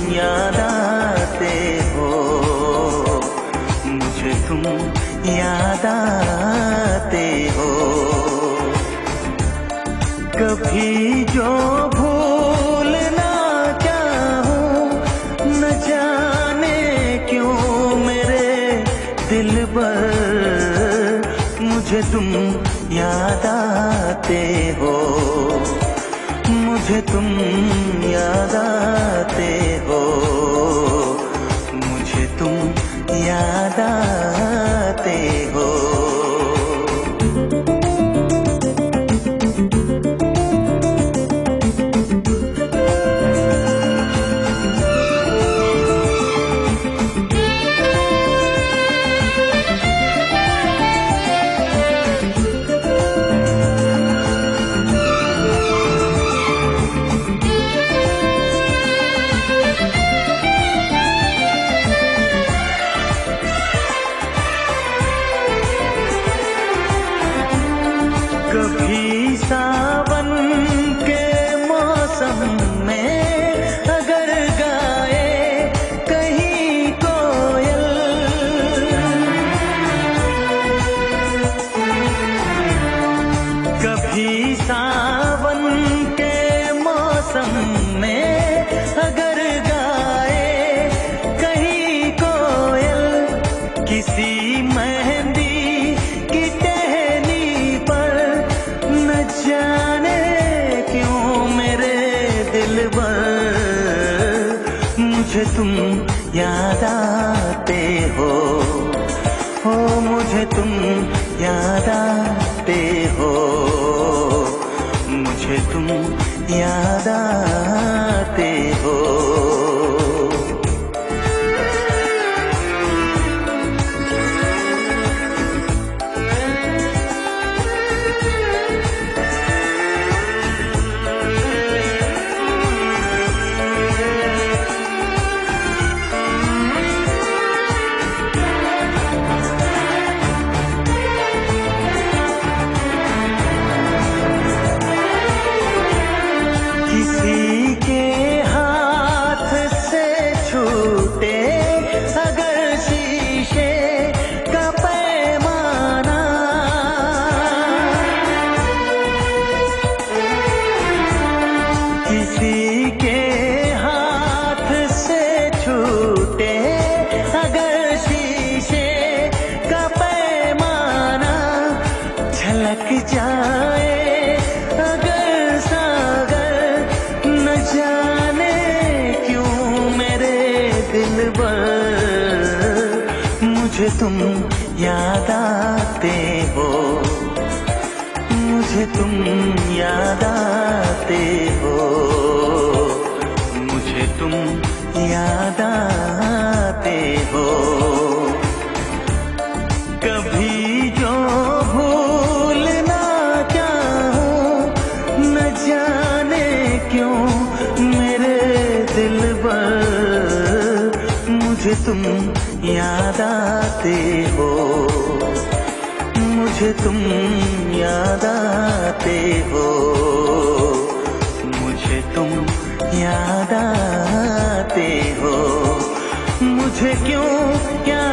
याद आते हो, मुझे तुम याद आते हो। कभी जो भूल ना चाहूं, न जाने क्यों मेरे दिल पर मुझे तुम याद आते हो, मुझे तुम याद आते हो, मुझे तुम याद आते हो। कभी सावन के मौसम में अगर गाए कहीं कोयल, कभी सावन के मौसम में अगर गाए कहीं कोयल, किसी मेहंदी की टहनी पर न जाने क्यों मेरे दिल पर मुझे तुम याद आते हो, मुझे तुम याद आते हो, मुझे तुम याद आते हो। किसी के हाथ से छूटे अगर शीशे का पैमाना, किसी के हाथ से छूटे अगर शीशे का पैमाना, झलक जाए अगर सागर, न जाने क्यों मेरे दिल पर मुझे तुम याद आते हो, मुझे तुम याद आते हो, मुझे तुम याद आते हो। कभी जो भूल ना चाहूं, न जाने क्यों मेरे दिल पर मुझे तुम याद आते हो, मुझे तुम याद आते हो, मुझे तुम याद आते हो, मुझे क्यों क्या